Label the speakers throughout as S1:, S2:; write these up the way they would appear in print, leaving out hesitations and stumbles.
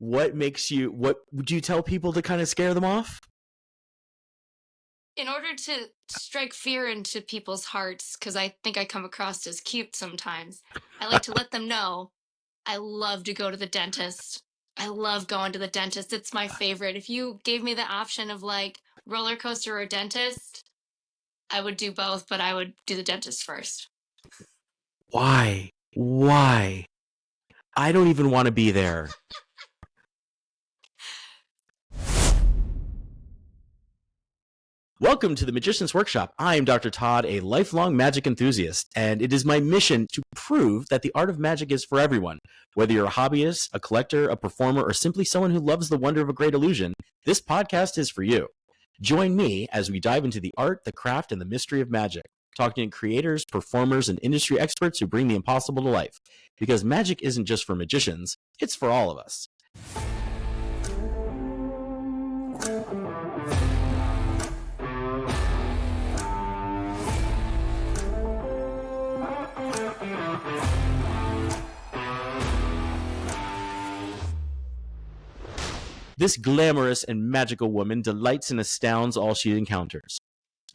S1: what would you tell people to kind of scare them off?
S2: In order to strike fear into people's hearts, because I think I come across as cute sometimes, I like to let them know I love to go to the dentist. I love going to the dentist. It's my favorite. If you gave me the option of like roller coaster or dentist, I would do both, but I would do the dentist first.
S1: Why? I don't even want to be there. Welcome to the Magician's Workshop. I am Dr. Todd, a lifelong magic enthusiast, and it is my mission to prove that the art of magic is for everyone. Whether you're a hobbyist, a collector, a performer, or simply someone who loves the wonder of a great illusion, this podcast is for you. Join me as we dive into the art, the craft, and the mystery of magic, talking to creators, performers, and industry experts who bring the impossible to life. Because magic isn't just for magicians, it's for all of us. This glamorous and magical woman delights and astounds all she encounters.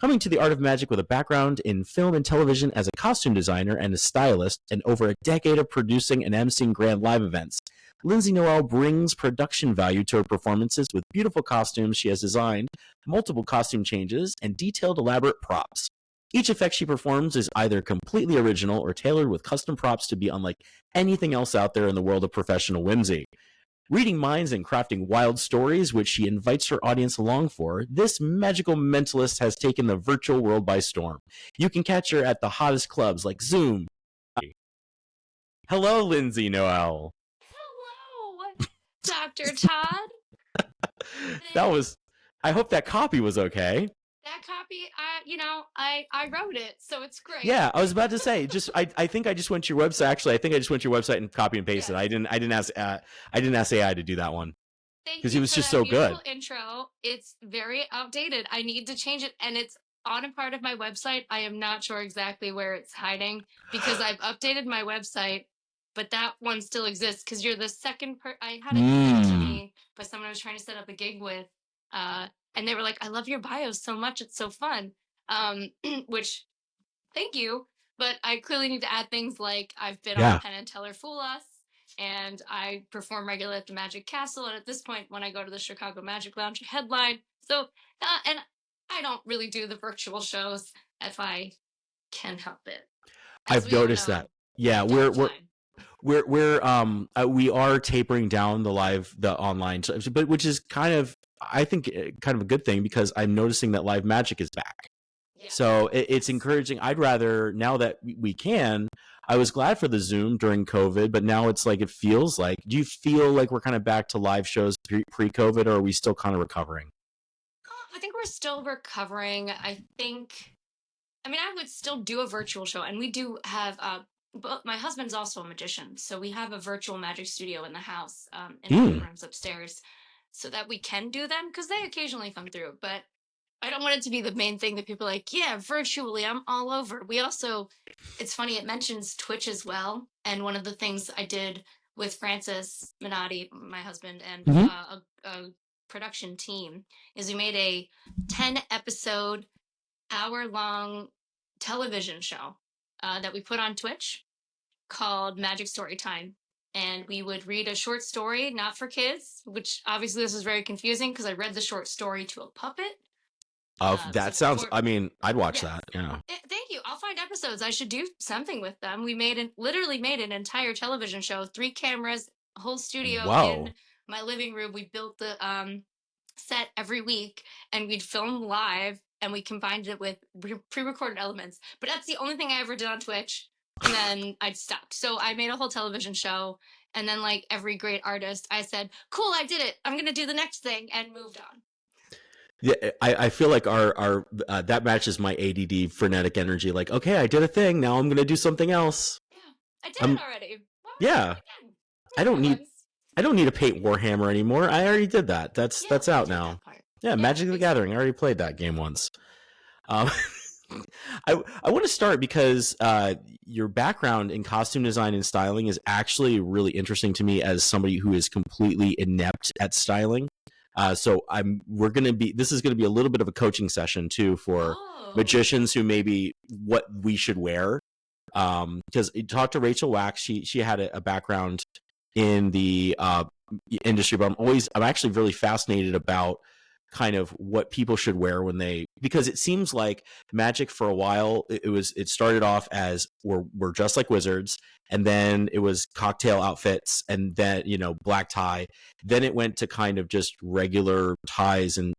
S1: Coming to the art of magic with a background in film and television as a costume designer and a stylist, and over a decade of producing and MCing grand live events, Lindsey Noel brings production value to her performances with beautiful costumes she has designed, multiple costume changes, and detailed elaborate props. Each effect she performs is either completely original or tailored with custom props to be unlike anything else out there in the world of professional whimsy. Reading minds and crafting wild stories, which she invites her audience along for, this magical mentalist has taken the virtual world by storm. You can catch her at the hottest clubs like Zoom. Hello, Lindsey Noel.
S2: Hello, Dr. Todd.
S1: I hope that copy was okay.
S2: That copy, I wrote it, so it's great.
S1: Yeah, I was about to say, I think I just went to your website. Actually, I think I just went to your website and copy and pasted. Yes. I didn't ask AI to do that one.
S2: Because
S1: it was just so good.
S2: Intro. It's very outdated. I need to change it, and it's on a part of my website. I am not sure exactly where it's hiding because I've updated my website, but that one still exists because you're the second I had it given to me by someone I was trying to set up a gig with. And they were like, I love your bios so much. It's so fun. Which, thank you. But I clearly need to add things like I've been on Penn and Teller Fool Us, and I perform regularly at the Magic Castle. And at this point, when I go to the Chicago Magic Lounge, I headline. So, and I don't really do the virtual shows if I can help it.
S1: I've noticed that. Yeah, we are tapering down the online, but which is I think kind of a good thing because I'm noticing that live magic is back. Yeah. So it's encouraging. I'd rather, now that we can, I was glad for the Zoom during COVID, but now it's like, do you feel like we're kind of back to live shows pre-COVID, or are we still kind of recovering?
S2: I think we're still recovering. I would still do a virtual show, and we do have, but my husband's also a magician, so we have a virtual magic studio in the house, in the rooms upstairs, so that we can do them, because they occasionally come through. But I don't want it to be the main thing that people are like, yeah, virtually, I'm all over. We also, it's funny, it mentions Twitch as well. And one of the things I did with Francis Minotti, my husband, and a production team is we made a 10-episode, hour-long television show that we put on Twitch called Magic Story Time. And we would read a short story, not for kids, which obviously this is very confusing because I read the short story to a puppet.
S1: I'd watch that. Yeah.
S2: Thank you. I'll find episodes. I should do something with them. We literally made an entire television show, 3 cameras, a whole studio in my living room. We built the set every week, and we'd film live, and we combined it with pre-recorded elements. But that's the only thing I ever did on Twitch. And then I'd stopped. So I made a whole television show. And then, like every great artist, I said, cool, I did it. I'm going to do the next thing, and moved on.
S1: Yeah, I feel like our that matches my ADD frenetic energy. Like, okay, I did a thing. Now I'm going to do something else.
S2: Yeah, I did it already.
S1: Yeah. I don't need to paint Warhammer anymore. I already did that. That's out now. Yeah, Magic the Gathering. I already played that game once. I want to start because your background in costume design and styling is actually really interesting to me as somebody who is completely inept at styling. So this is gonna be a little bit of a coaching session too for
S2: Oh,
S1: magicians who maybe what we should wear. Because you talked to Rachel Wax, she had a background in the industry, but I'm actually really fascinated about kind of what people should wear because it seems like magic for a while it started off as we're just like wizards, and then it was cocktail outfits, and then black tie, then it went to kind of just regular ties and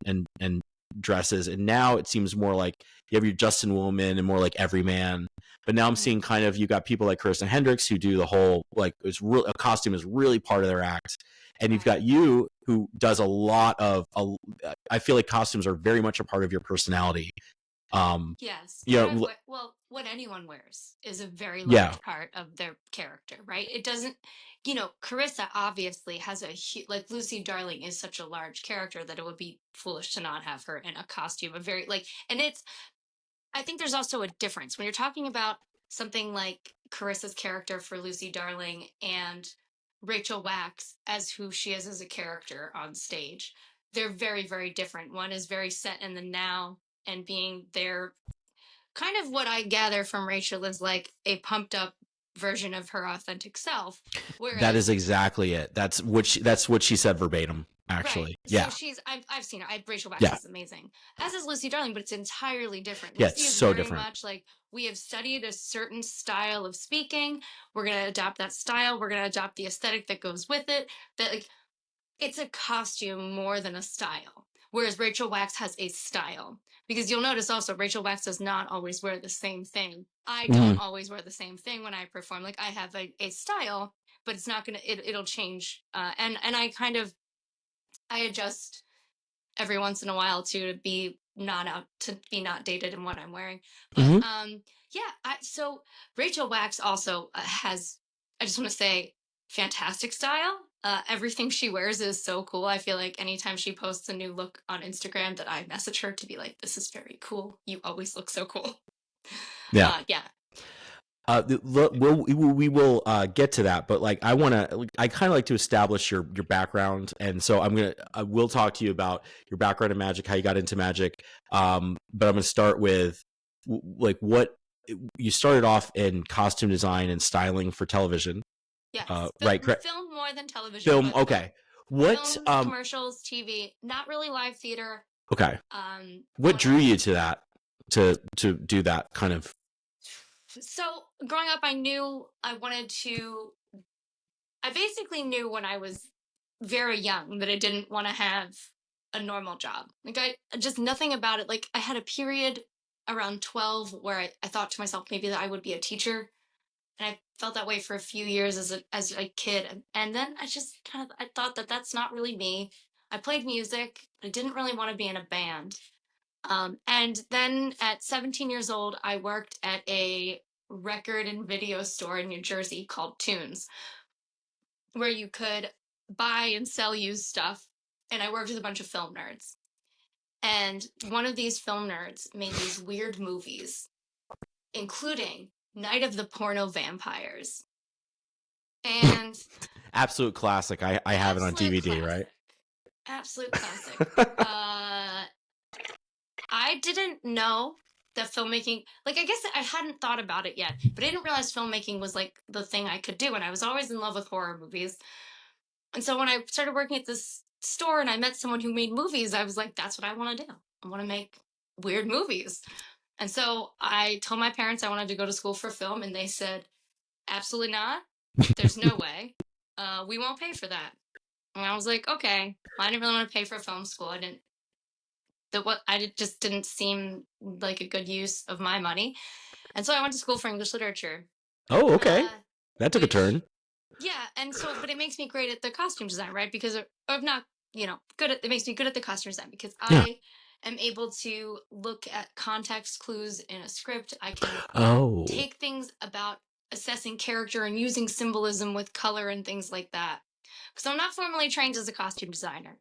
S1: dresses, and now it seems more like you have your Justin Willman and more like everyman. But now I'm seeing kind of, you got people like Kirsten Hendricks who do the whole, like, a costume is really part of their act. And you've got
S2: right.
S1: you who does a lot of, I feel like costumes are very much a part of your personality.
S2: Yes.
S1: You know,
S2: What anyone wears is a very
S1: yeah,
S2: large part of their character, right? It doesn't, Carissa obviously has like Lucy Darling is such a large character that it would be foolish to not have her in a costume. And I think there's also a difference when you're talking about something like Carissa's character for Lucy Darling and Rachel Wax as who she is as a character on stage. They're very, very different. One is very set in the now and being there. Kind of what I gather from Rachel is like a pumped up version of her authentic self.
S1: that is
S2: Whereas
S1: exactly it. That's what she said verbatim,
S2: right.
S1: actually.
S2: So
S1: Yeah.
S2: I've seen her. Rachel Wax
S1: Yeah.
S2: is amazing. As is Lucy Darling, but it's entirely different.
S1: Yeah. It's
S2: Lucy is
S1: so
S2: very
S1: different.
S2: much like we have studied a certain style of speaking. We're gonna adopt that style. We're gonna adopt the aesthetic that goes with it. That like it's a costume more than a style. Whereas Rachel Wax has a style. Because you'll notice also Rachel Wax does not always wear the same thing. I don't
S1: Mhm.
S2: always wear the same thing when I perform. Like I have a style, but it's not gonna it'll change. And I kind of I adjust every once in a while to be not dated in what I'm wearing. But
S1: Mhm.
S2: yeah, so Rachel Wax also has, I just want to say, fantastic style. Everything she wears is so cool. I feel like anytime she posts a new look on Instagram that I message her to be like, this is very cool. You always look so cool.
S1: Yeah.
S2: Yeah.
S1: We will get to that, but like I kind of like to establish your background, and so I will talk to you about your background in magic, how you got into magic. But I'm gonna start with like what you started off in costume design and styling for television,
S2: Yes.
S1: right? Correct.
S2: Film more than television,
S1: Film.
S2: but
S1: Okay. What?
S2: films, commercials, TV, not really live theater.
S1: Okay. What
S2: When
S1: drew
S2: I
S1: you to that? To do that kind of.
S2: So growing up, I basically knew when I was very young that I didn't want to have a normal job. Like just nothing about it. Like I had a period around 12 where I thought to myself maybe that I would be a teacher. And I felt that way for a few years as a kid. And then I just I thought that that's not really me. I played music. I didn't really want to be in a band. And then at 17 years old, I worked at a record and video store in New Jersey called Tunes, where you could buy and sell used stuff. And I worked with a bunch of film nerds. And one of these film nerds made these weird movies, including Night of the Porno Vampires. And
S1: Absolute classic. I have it on
S2: absolute
S1: DVD, right?
S2: classic. Absolute classic. Uh, I didn't know that filmmaking, like, I guess I hadn't thought about it yet, but I didn't realize filmmaking was like the thing I could do. And I was always in love with horror movies. And so when I started working at this store and I met someone who made movies, I was like, that's what I want to do. I want to make weird movies. And so I told my parents I wanted to go to school for film, and they said, absolutely not. There's no way. We won't pay for that. And I was like, okay. I didn't really want to pay for film school. Just didn't seem like a good use of my money. And so I went to school for English literature.
S1: Oh, okay.
S2: Uh,
S1: That took a
S2: which
S1: turn.
S2: Yeah, and so but it makes me great at the costume design, right? Because of not, good at it makes me good at the costume design because
S1: Yeah.
S2: I am able to look at context clues in a script. I can
S1: Oh.
S2: take things about assessing character and using symbolism with color and things like that. Because I'm not formally trained as a costume designer.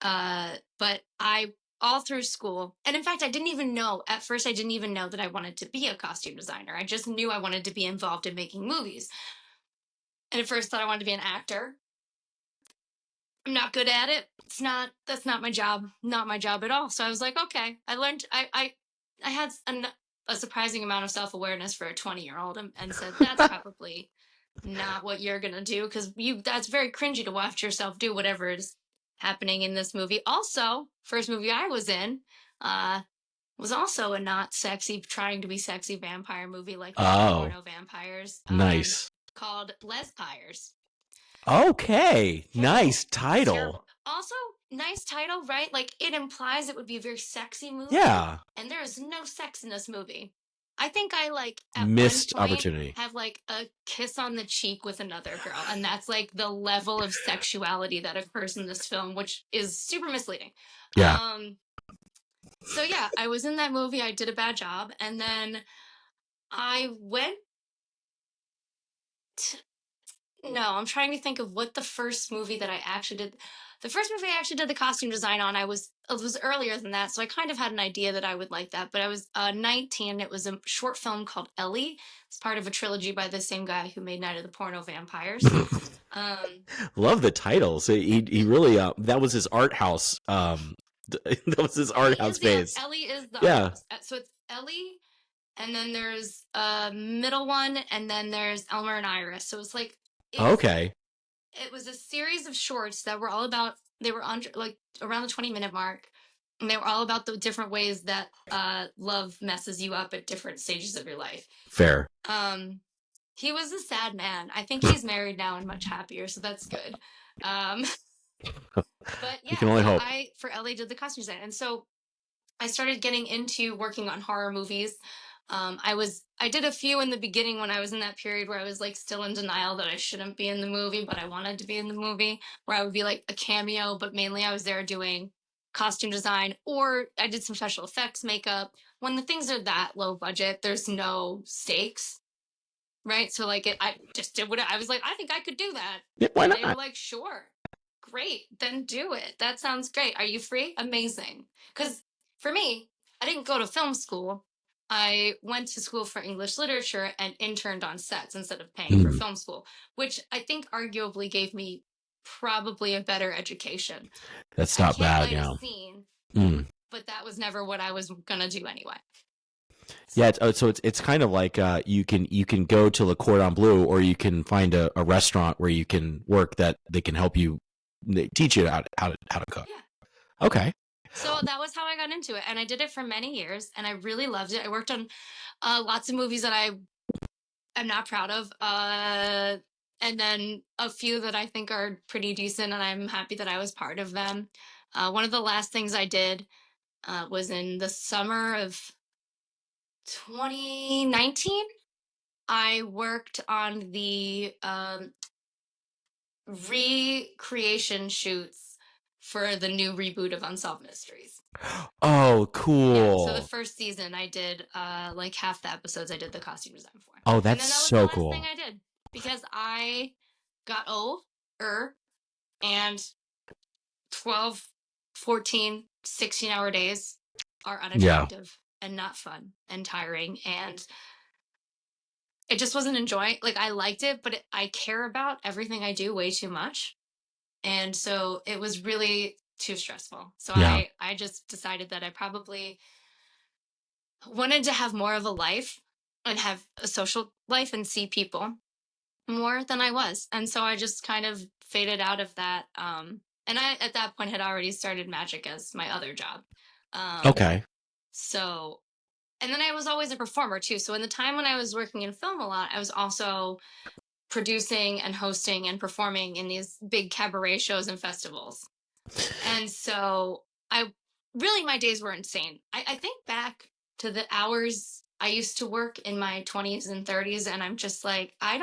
S2: But I all through school. And in fact, I didn't even know that I wanted to be a costume designer. I just knew I wanted to be involved in making movies. And at first thought I wanted to be an actor. I'm not good at it. That's not my job. Not my job at all. So I was like, okay. I had a surprising amount of self-awareness for a 20-year-old and said, that's probably not what you're going to do. Cause that's very cringy to watch yourself do whatever is happening in this movie. Also, first movie I was in, was also a not sexy, trying to be sexy vampire movie like porno vampires.
S1: Nice.
S2: Called Lespires.
S1: Okay. Nice title.
S2: Terrible. Also, nice title, right? Like, it implies it would be a very sexy movie.
S1: Yeah.
S2: And there is no sex in this movie. I think I, like, at
S1: missed
S2: one point
S1: opportunity.
S2: have, like, a kiss on the cheek with another girl. And that's, like, the level of sexuality that occurs in this film, which is super misleading.
S1: Yeah.
S2: So, yeah, I was in that movie. I did a bad job. And then I went No, I'm trying to think of what the first movie that I actually did. The first movie I actually did the costume design on, it was earlier than that, so I kind of had an idea that I would like that. But I was 19. It was a short film called Ellie. It's part of a trilogy by the same guy who made Night of the Porno Vampires.
S1: Love the title. So he really that was his art house. That was his art house phase.
S2: Ellie is the art house. So it's Ellie, and then there's a middle one, and then there's Elmer and Iris. So it's like.
S1: Okay.
S2: It was a series of shorts that were all about, they were under, like around the 20-minute mark, and they were all about the different ways that love messes you up at different stages of your life.
S1: Fair.
S2: He was a sad man. I think he's married now and much happier, so that's good. But yeah,
S1: you can only hope.
S2: I for Ellie did the costume design, and so I started getting into working on horror movies. I did a few in the beginning when I was in that period where I was like still in denial that I shouldn't be in the movie, but I wanted to be in the movie, where I would be like a cameo, but mainly I was there doing costume design, or I did some special effects makeup. When the things are that low budget, there's no stakes, right? So like I just did what I was like, I think I could do that.
S1: Yeah, why not?
S2: And they were like, sure, great, then do it. That sounds great. Are you free? Amazing. Because for me, I didn't go to film school. I went to school for English literature and interned on sets instead of paying for film school, which I think arguably gave me probably a better education.
S1: That's not bad, yeah.
S2: But that was never what I was gonna do anyway.
S1: Yeah, so it's kind of like you can go to Le Cordon Bleu, or you can find a restaurant where you can work that they can help you, they teach you how to cook.
S2: Yeah.
S1: Okay.
S2: So that was how I got into it, and I did it for many years, and I really loved it. I worked on lots of movies that I am not proud of, and then a few that I think are pretty decent, and I'm happy that I was part of them. One of the last things I did was in the summer of 2019. I worked on the recreation shoots for the new reboot of Unsolved Mysteries.
S1: Oh, cool.
S2: Yeah, so the first season I did like half the episodes I did the costume design for.
S1: Oh, that's so cool.
S2: And then that was the last thing I did, because I got older and 12, 14, 16-hour days are unattractive and not fun and tiring, and it just wasn't enjoying. Like, I liked it, but I care about everything I do way too much. And so it was really too stressful. So I just decided that I probably wanted to have more of a life and have a social life and see people more than I was. And so I just kind of faded out of that. And I, at that point, had already started magic as my other job.
S1: Okay.
S2: So, and then I was always a performer too. So in the time when I was working in film a lot, I was also producing and hosting and performing in these big cabaret shows and festivals. And so my days were insane. I think back to the hours I used to work in my 20s and 30s, and I'm just like, I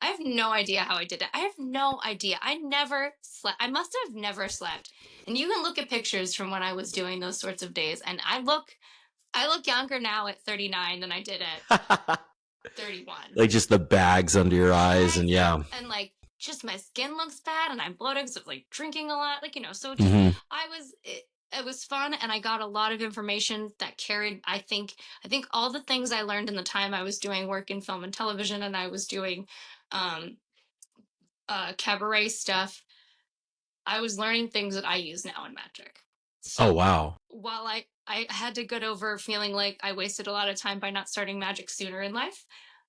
S2: have no idea how I did it. I have no idea. I never slept. I must have never slept. And you can look at pictures from when I was doing those sorts of days, and I look younger now at 39 than I did at 31.
S1: Like just the bags under your eyes, and yeah.
S2: And like just my skin looks bad, and I'm bloated because of like drinking a lot. Like, so it was fun, and I got a lot of information that carried. I think all the things I learned in the time I was doing work in film and television, and I was doing um, cabaret stuff. I was learning things that I use now in magic.
S1: Oh,
S2: So
S1: wow.
S2: while I had to get over feeling like I wasted a lot of time by not starting magic sooner in life,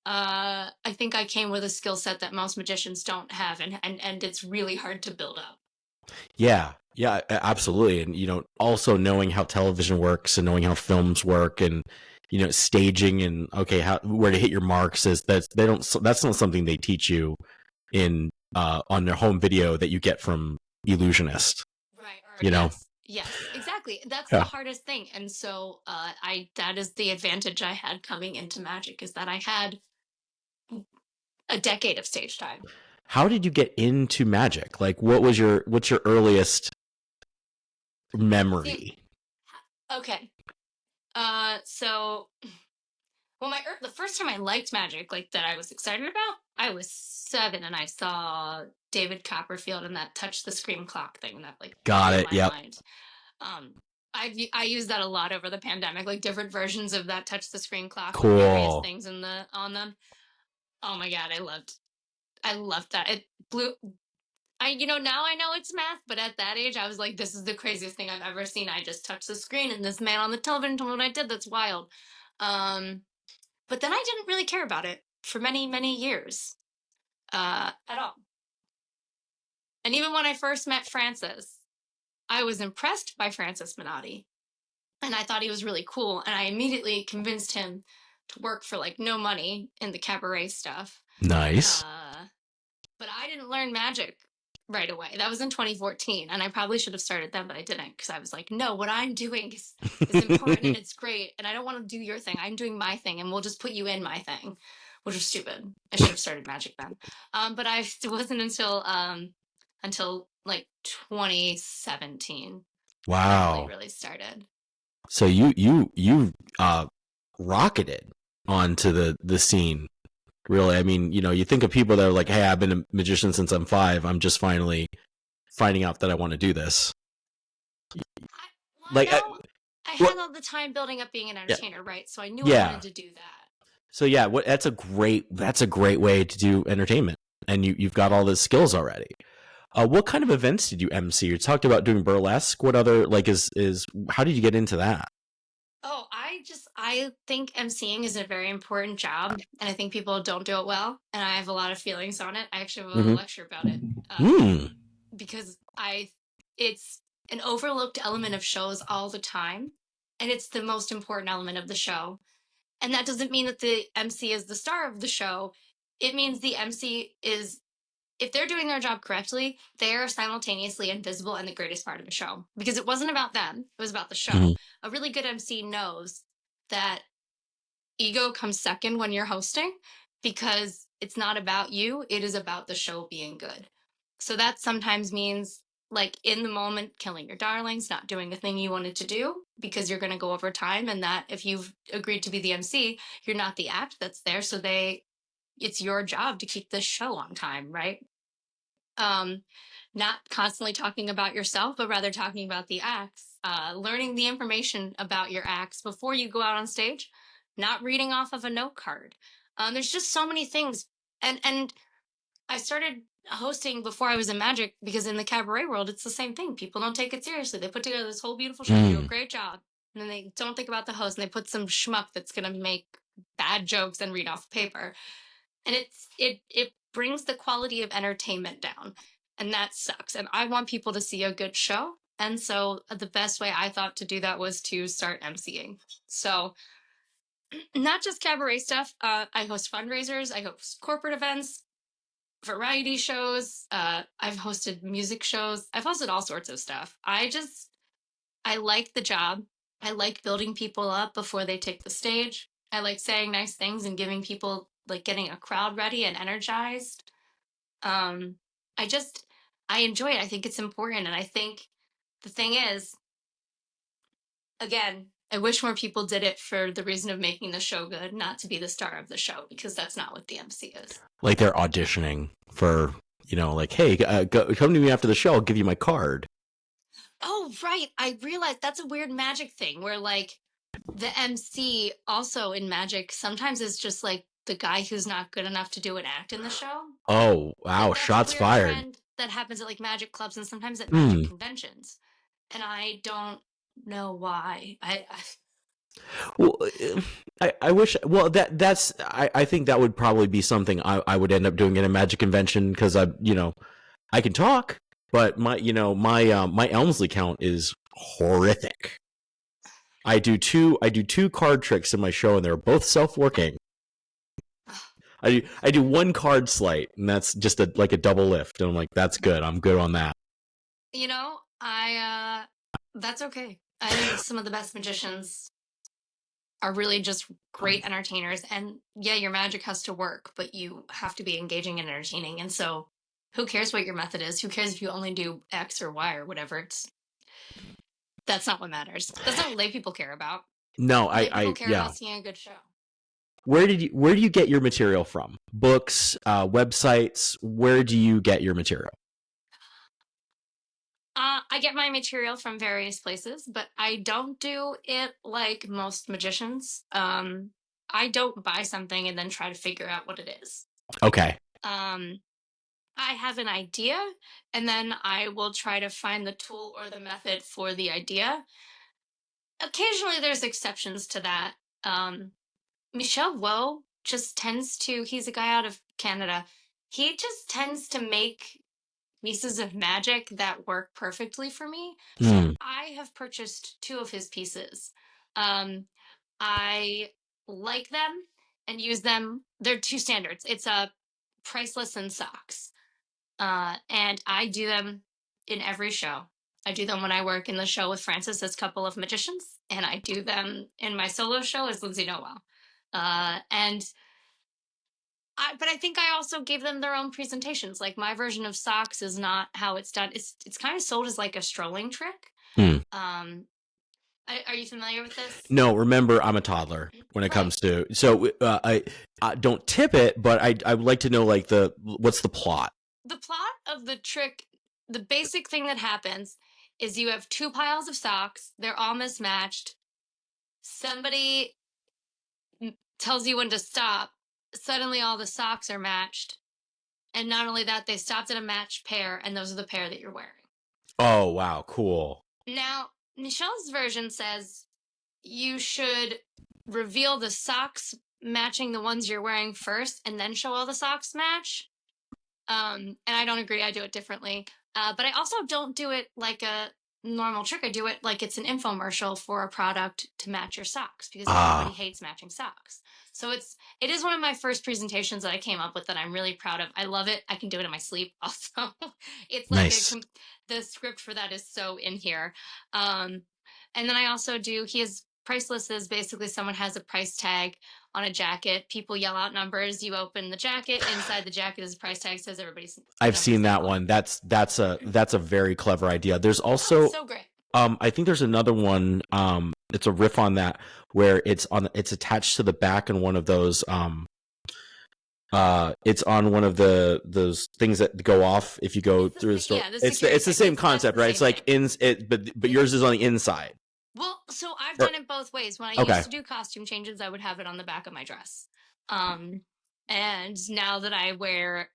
S2: I think I came with a skill set that most magicians don't have, and it's really hard to build up.
S1: Yeah, yeah, absolutely. And, also knowing how television works and knowing how films work and, staging and, okay, where to hit your marks that's not something they teach you in, on their home video that you get from Illusionist,
S2: Right. Or
S1: you know?
S2: yes, exactly. That's the
S1: Yeah.
S2: hardest thing. And so that is the advantage I had coming into magic, is that I had a decade of stage time.
S1: How did you get into magic? Like, what's your earliest
S2: See,
S1: memory?
S2: okay. So well, the first time I liked magic, like that I was excited about, I was 7, and I saw David Copperfield and that touch the screen clock thing that like
S1: Got
S2: blew
S1: it.
S2: my
S1: Yep.
S2: mind. Um, I used that a lot over the pandemic, like different versions of that touch the screen clock with various
S1: Cool.
S2: things on them. Oh my god, I loved that. It blew. Now I know it's math, but at that age, I was like, this is the craziest thing I've ever seen. I just touched the screen, and this man on the television told me what I did. That's wild. Um, but then I didn't really care about it for many, many years at all. And even when I first met Francis, I was impressed by Francis Minotti, and I thought he was really cool. And I immediately convinced him to work for like no money in the cabaret stuff.
S1: Nice.
S2: But I didn't learn magic right away. That was in 2014, and I probably should have started then, but I didn't, because I was like, no, what I'm doing is important and it's great, and I don't want to do your thing. I'm doing my thing, and we'll just put you in my thing, which was stupid. I should have started magic then. But it wasn't until like 2017 that I
S1: Wow.
S2: really started.
S1: So you rocketed onto the scene. Really, I mean, you think of people that are like, "Hey, I've been a magician since I'm 5. I'm just finally finding out that I want to do this." Like,
S2: I
S1: well,
S2: had all the time building up being an
S1: yeah,
S2: entertainer, right? So I knew I
S1: yeah.
S2: wanted to do that.
S1: So yeah, that's a great way to do entertainment, and you've got all the skills already. What kind of events did you MC? You talked about doing burlesque. What other is how did you get into that?
S2: Oh, I think MCing is a very important job, and I think people don't do it well, and I have a lot of feelings on it. I actually have a lecture about it, because it's an overlooked element of shows all the time, and it's the most important element of the show. And that doesn't mean that the MC is the star of the show. It means the MC is, if they're doing their job correctly, they are simultaneously invisible and the greatest part of a show, because it wasn't about them, it was about the show. A really good MC knows that ego comes second when you're hosting, because it's not about you, it is about the show being good. So that sometimes means, like, in the moment, killing your darlings, not doing the thing you wanted to do because you're going to go over time, and that if you've agreed to be the MC, you're not the act that's there. So it's your job to keep this show on time, right? Not constantly talking about yourself, but rather talking about the acts, learning the information about your acts before you go out on stage, not reading off of a note card. There's just so many things. And I started hosting before I was in magic, because in the cabaret world, it's the same thing. People don't take it seriously. They put together this whole beautiful show, they do a great job, and then they don't think about the host, and they put some schmuck that's going to make bad jokes and read off paper. And it brings the quality of entertainment down, and that sucks. And I want people to see a good show, and so the best way I thought to do that was to start MCing. So not just cabaret stuff. I host fundraisers, I host corporate events, variety shows. I've hosted music shows, I've hosted all sorts of stuff. I like the job. I like building people up before they take the stage. I like saying nice things and giving people, like, getting a crowd ready and energized. Um, I just, I enjoy it. I think it's important. And I think the thing is, again, I wish more people did it for the reason of making the show good, not to be the star of the show, because that's not what the MC is.
S1: Like they're auditioning for, like, hey, come to me after the show. I'll give you my card.
S2: Oh, Oh, right. I realized that's a weird magic thing where like the MC also in magic sometimes is just like the guy who's not good enough to do an act in the show.
S1: Oh, wow,
S2: Like that's a
S1: shots
S2: weird
S1: fired.
S2: trend that happens at like magic clubs and sometimes at magic
S1: Hmm.
S2: conventions. And I don't know why.
S1: Well, I wish. Well, that's. I think that would probably be something I would end up doing in a magic convention because I can talk, but my Elmsley count is horrific. I do two card tricks in my show, and they're both self-working. I do one card sleight, and that's just like a double lift, and I'm like, that's good. I'm good on that.
S2: I that's okay. I think some of the best magicians are really just great entertainers. And yeah, your magic has to work, but you have to be engaging and entertaining. And so who cares what your method is? Who cares if you only do X or Y or whatever? That's not what matters. That's not what lay people care about.
S1: No,
S2: Lay people care
S1: yeah.
S2: about seeing a good show.
S1: Where do you get your material from? Books, websites. Where do you get your material?
S2: I get my material from various places, but I don't do it like most magicians. I don't buy something and then try to figure out what it is.
S1: Okay.
S2: I have an idea, and then I will try to find the tool or the method for the idea. Occasionally, there's exceptions to that. Michel Woe just tends to, he's a guy out of Canada. He just tends to make pieces of magic that work perfectly for me. So
S1: Hmm.
S2: I have purchased two of his pieces. I like them and use them. They're two standards. It's a priceless and socks. And I do them in every show. I do them when I work in the show with Francis as Couple of Magicians, and I do them in my solo show as Lindsey Noel. But I think I also gave them their own presentations. Like my version of socks is not how it's done. It's kind of sold as like a strolling trick.
S1: Hmm.
S2: Are you familiar with this?
S1: No, remember, I'm a toddler when it comes to. So I don't tip it, but I would like to know like what's the plot?
S2: The plot of the trick, the basic thing that happens is you have two piles of socks. They're all mismatched. Somebody tells you when to stop. Suddenly all the socks are matched. And not only that, they stopped at a matched pair, and those are the pair that you're wearing.
S1: Oh, wow, cool.
S2: Now, Michelle's version says you should reveal the socks matching the ones you're wearing first and then show all the socks match. And I don't agree. I do it differently. But I also don't do it like a normal trick. I do it like it's an infomercial for a product to match your socks because everybody hates matching socks. So it is one of my first presentations that I came up with that I'm really proud of. I love it. I can do it in my sleep also. It's like
S1: Nice.
S2: the script for that is so in here. And then I also he has price lists is basically someone has a price tag on a jacket. People yell out numbers. You open the jacket. Inside the jacket is a price tag. Says everybody's.
S1: I've seen that one. That's a very clever idea. There's also
S2: so great.
S1: I think there's another one. It's a riff on that where it's attached to the back in one of those. It's on one of those things that go off if you go through the store.
S2: Yeah,
S1: it's the same concept, right? It's like but yours is on the inside.
S2: Well, so I've done it both ways. When I used to do costume changes, I would have it on the back of my dress. And now that I wear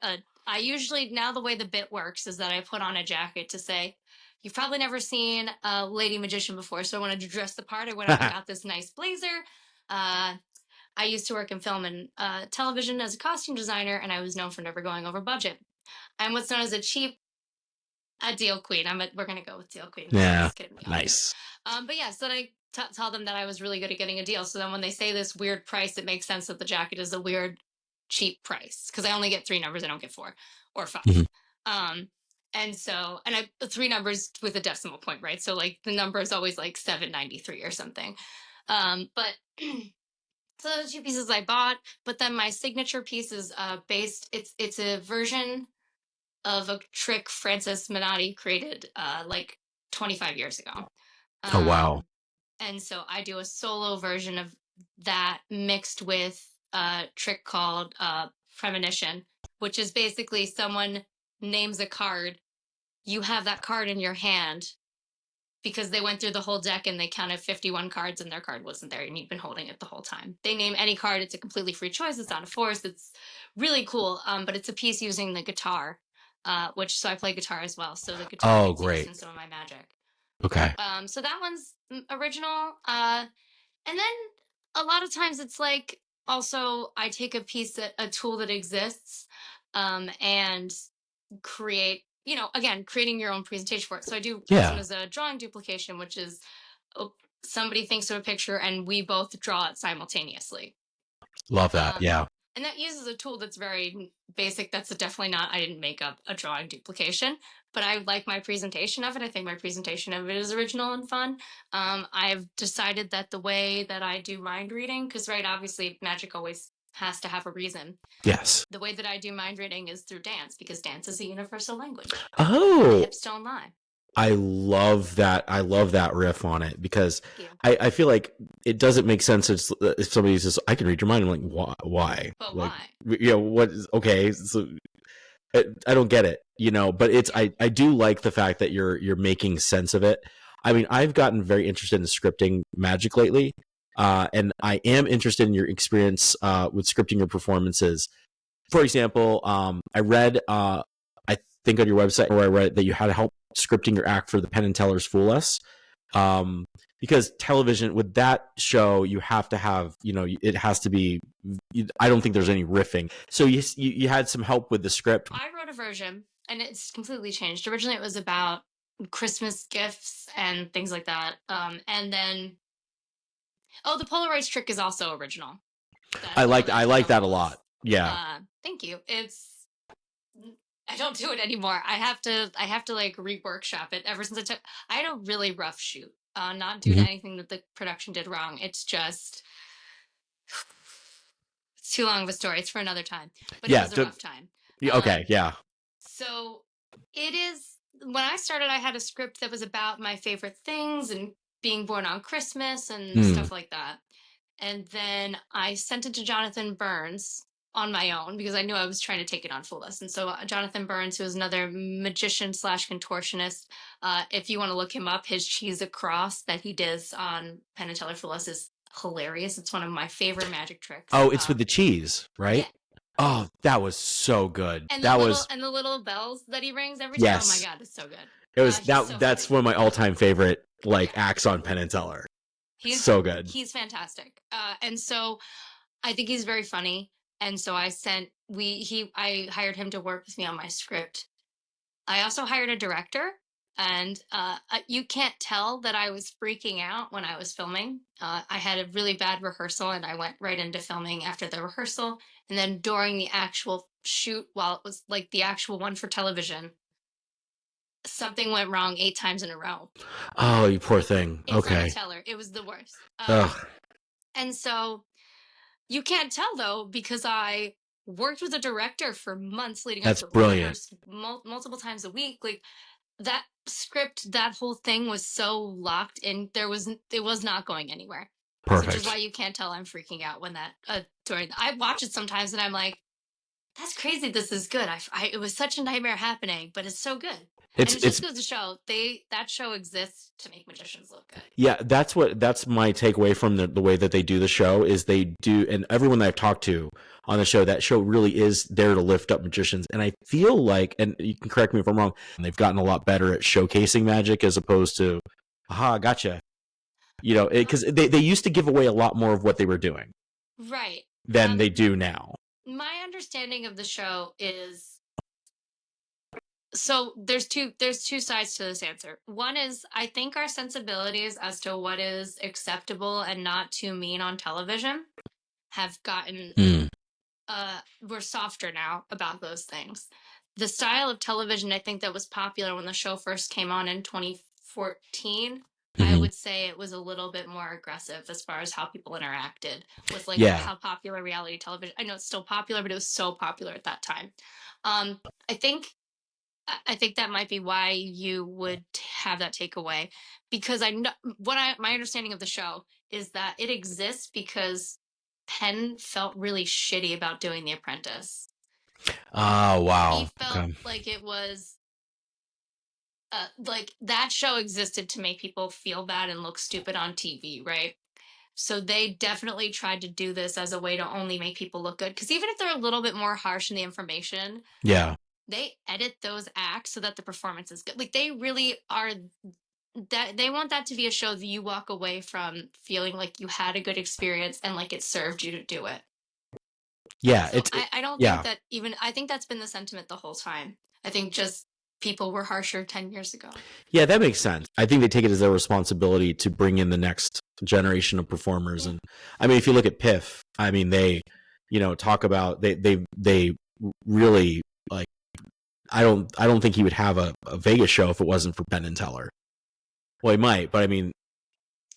S2: I usually, now the way the bit works is that I put on a jacket to say, you've probably never seen a lady magician before, so I wanted to dress the part. I went out and got this nice blazer. I used to work in film and television as a costume designer, and I was known for never going over budget. I'm what's known as a deal queen. We're gonna go with deal queen.
S1: Yeah, nice.
S2: But yeah, so then I tell them that I was really good at getting a deal. So then when they say this weird price, it makes sense that the jacket is a weird, cheap price because I only get 3 numbers. I don't get 4 or 5. Mm-hmm. And I 3 numbers with a decimal point, right? So like the number is always like 793 or something. But so those 2 pieces I bought, but then my signature piece is based. It's a version of a trick Francis Minotti created like 25 years ago.
S1: Oh, wow.
S2: And so I do a solo version of that mixed with a trick called premonition, which is basically someone names a card. You have that card in your hand. because they went through the whole deck and they counted 51 cards and their card wasn't there and you've been holding it the whole time. They name any card. It's a completely free choice. It's not a force. It's really cool. But it's a piece using the guitar, so I play guitar as well. So the guitar gets used in some of my magic.
S1: Okay.
S2: So that one's original. And then a lot of times it's like, also I take a tool that exists, and create, again, creating your own presentation for it. So I do this one as a drawing duplication, which is, somebody thinks of a picture and we both draw it simultaneously.
S1: Love that. Yeah.
S2: And that uses a tool that's very basic. That's definitely not, I didn't make up a drawing duplication, but I like my presentation of it. I think my presentation of it is original and fun. I've decided that the way that I do mind reading, because obviously magic always has to have a reason.
S1: Yes.
S2: The way that I do mind reading is through dance, because dance is a universal language.
S1: Oh.
S2: The hips don't lie.
S1: I love that. I love that riff on it, because I feel like it doesn't make sense if somebody says, I can read your mind. I'm like, why?
S2: But
S1: like,
S2: why?
S1: What is, okay. So I don't get it, but it's, I do like the fact that you're making sense of it. I mean, I've gotten very interested in scripting magic lately. And I am interested in your experience, with scripting your performances. For example, I read, I think on your website where I read that you had help scripting your act for the Penn and Teller's Fool Us. Because television, with that show, you have to have, it has to be, I don't think there's any riffing. So you had some help with the script.
S2: I wrote a version and it's completely changed. Originally it was about Christmas gifts and things like that. And then, the Polaroid trick is also original.
S1: I like that a lot. Yeah.
S2: Thank you. I don't do it anymore. I have to like reworkshop it. Ever since I had a really rough shoot. Not due to anything that the production did wrong. It's just, it's too long of a story. It's for another time. But it was a rough time.
S1: Okay. Yeah.
S2: So it is, when I started, I had a script that was about my favorite things and being born on Christmas and stuff like that. And then I sent it to Jonathan Burns on my own, because I knew I was trying to take it on Fool Us. And so Jonathan Burns, who is another magician / contortionist, if you want to look him up, his cheese across that he does on Penn and Teller Fool Us is hilarious. It's one of my favorite magic tricks.
S1: Oh, it's with the cheese, right?
S2: Yeah.
S1: Oh, that was so good.
S2: And
S1: that
S2: the little bells that he rings every time.
S1: Yes.
S2: Oh my God, it's so good.
S1: It was that's one of my all-time favorite acts on Penn and Teller. He's so good.
S2: He's fantastic. And so I think he's very funny. And so I hired him to work with me on my script. I also hired a director, and you can't tell that I was freaking out when I was filming. I had a really bad rehearsal, and I went right into filming after the rehearsal. And then during the actual shoot, while it was like the actual one for television, something went wrong 8 times in a row.
S1: Oh, you poor thing. Okay.
S2: Teller. It was the worst. And so you can't tell, though, because I worked with a director for months leading up to it. That's brilliant. Multiple times a week. Like, that script, that whole thing was so locked in. It was not going anywhere.
S1: Perfect.
S2: Which is why you can't tell I'm freaking out when I watch it sometimes and I'm like, that's crazy. This is good. It was such a nightmare happening, but it's so good. It just goes to show that show exists to make magicians look good. Yeah,
S1: that's my takeaway from the way that they do the show is they do, and everyone that I've talked to on the show, that show really is there to lift up magicians. And I feel like, and you can correct me if I'm wrong, they've gotten a lot better at showcasing magic as opposed to, aha, gotcha. Because they used to give away a lot more of what they were doing.
S2: Right.
S1: Than they do now.
S2: My understanding of the show is, so there's two sides to this answer. One is, I think our sensibilities as to what is acceptable and not too mean on television have gotten we're softer now about those things. The style of television, I think, that was popular when the show first came on in 2014, I would say it was a little bit more aggressive as far as how people interacted with how popular reality television. I know it's still popular, but it was so popular at that time. I think that might be why you would have that takeaway, because I know my understanding of the show is that it exists because Penn felt really shitty about doing The Apprentice.
S1: Oh, wow.
S2: He felt like it was like that show existed to make people feel bad and look stupid on TV, right? So they definitely tried to do this as a way to only make people look good. Because even if they're a little bit more harsh in the information,
S1: Yeah.
S2: they edit those acts so that the performance is good. Like they really are that they want that to be a show that you walk away from feeling like you had a good experience and like it served you to do it.
S1: Yeah.
S2: So I don't think
S1: yeah.
S2: that even I think that's been the sentiment the whole time. I think just people were harsher 10 years ago.
S1: Yeah, that makes sense. I think they take it as their responsibility to bring in the next generation of performers.
S2: Yeah.
S1: And I mean, if you look at Piff, I mean, they, talk about they really like. I don't think he would have a Vegas show if it wasn't for Penn and Teller. Well, he might, but I mean,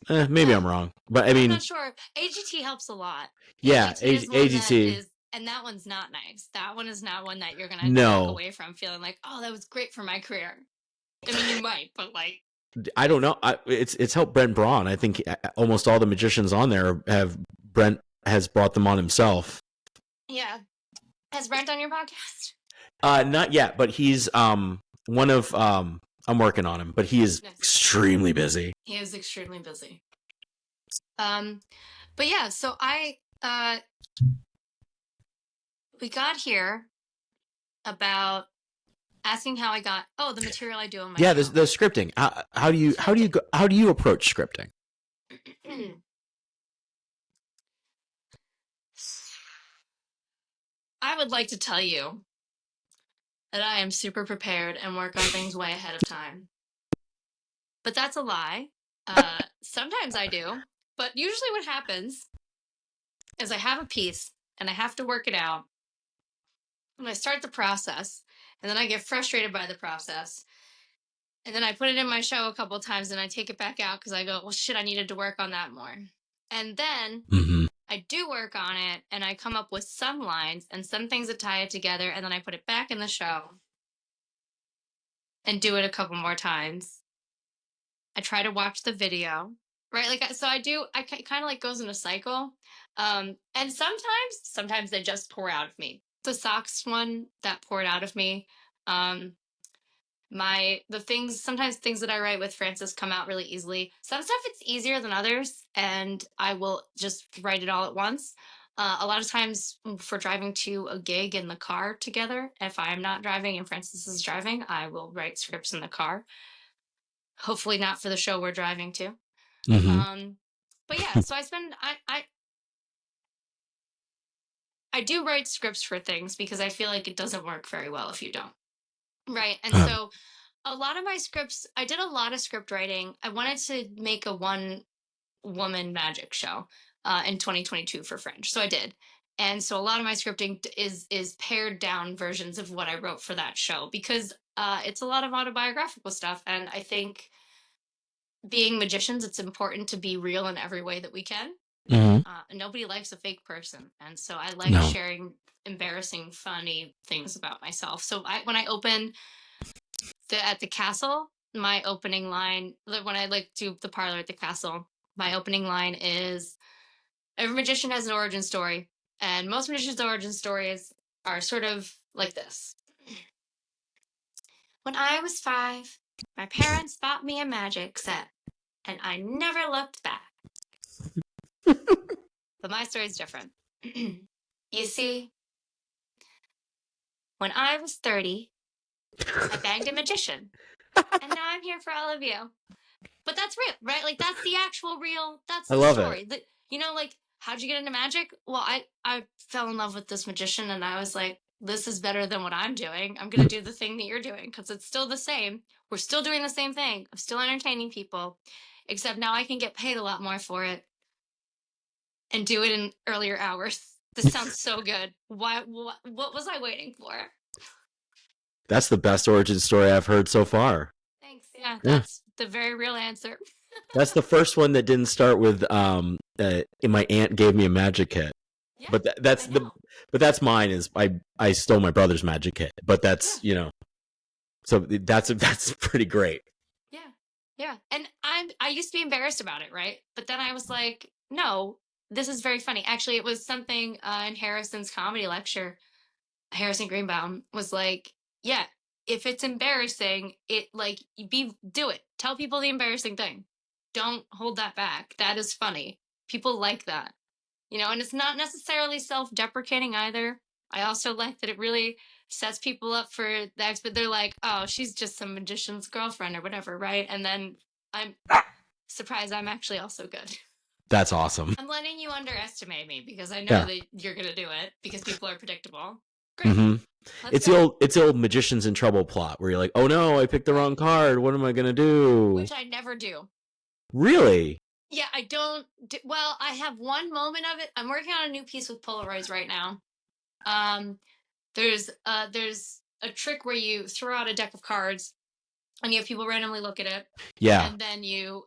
S1: maybe I'm wrong. But I mean,
S2: I'm not sure. AGT helps a lot.
S1: Yeah,
S2: AGT. And that one's not nice. That one is not one that you're gonna walk away from feeling like, oh, that was great for my career. I mean, you might, but like,
S1: I don't know. It's helped Brent Braun. I think almost all the magicians on there Brent has brought them on himself.
S2: Yeah, has Brent on your podcast?
S1: Not yet, but he's one of I'm working on him, but he is extremely busy.
S2: He is extremely busy. But yeah, so we got here about asking how I got the material I do on my show.
S1: The scripting. How do you approach scripting?
S2: I would like to tell you that I am super prepared and work on things way ahead of time. But that's a lie. Sometimes I do. But usually what happens is I have a piece and I have to work it out. And I start the process. And then I get frustrated by the process. And then I put it in my show a couple of times and I take it back out because I go, well, shit, I needed to work on that more. And then I do work on it and I come up with some lines and some things that tie it together. And then I put it back in the show and do it a couple more times. I try to watch the video, right? Like, so I kind of like goes in a cycle. And sometimes they just pour out of me. The socks one that poured out of me. Sometimes things that I write with Francis come out really easily. Some stuff it's easier than others, and I will just write it all at once. A lot of times for driving to a gig in the car together, if I'm not driving and Francis is driving, I will write scripts in the car. Hopefully not for the show we're driving to. But yeah, so I do write scripts for things because I feel like it doesn't work very well if you don't. Right. And so a lot of my scripts, I did a lot of script writing. I wanted to make a one-woman magic show in 2022 for Fringe. So I did. And so a lot of my scripting is pared down versions of what I wrote for that show because it's a lot of autobiographical stuff. And I think being magicians, it's important to be real in every way that we can. Nobody likes a fake person. And so I like sharing embarrassing, funny things about myself. So when I open at the castle, my opening line, when I like do the parlor at the castle, my opening line is, every magician has an origin story. And most magicians' origin stories are sort of like this. When I was 5, my parents bought me a magic set, and I never looked back. But my story is different. You see, when I was 30, I banged a magician. And now I'm here for all of you. But that's real, right? Like, that's the actual real, that's the story. It. Like, how'd you get into magic? Well, I fell in love with this magician, and I was like, this is better than what I'm doing. I'm going to do the thing that you're doing, because it's still the same. We're still doing the same thing. I'm still entertaining people, except now I can get paid a lot more for it and do it in earlier hours. This sounds so good. What was I waiting for?
S1: That's the best origin story I've heard so far.
S2: Thanks. Yeah, that's the very real answer.
S1: That's the first one that didn't start with my aunt gave me a magic kit. Yeah, but that's mine is I stole my brother's magic kit. But that's so that's pretty great.
S2: Yeah. And I used to be embarrassed about it, right? But then I was like, no, this is very funny. Actually, it was something in Harrison's comedy lecture. Harrison Greenbaum was like, yeah, if it's embarrassing, do it. Tell people the embarrassing thing. Don't hold that back. That is funny. People like that. And it's not necessarily self-deprecating either. I also like that it really sets people up for that, but they're like, oh, she's just some magician's girlfriend or whatever, right? And then I'm surprised I'm actually also good.
S1: That's awesome.
S2: I'm letting you underestimate me because I know
S1: Yeah.
S2: that you're gonna do it because people are predictable. Great.
S1: Mm-hmm.
S2: Let's
S1: go. It's the old magicians in trouble plot where you're like, oh no, I picked the wrong card. What am I gonna do?
S2: Which I never do.
S1: Really?
S2: Yeah, I don't. Well, I have one moment of it. I'm working on a new piece with Polaroids right now. There's a trick where you throw out a deck of cards and you have people randomly look at it.
S1: Yeah.
S2: And then you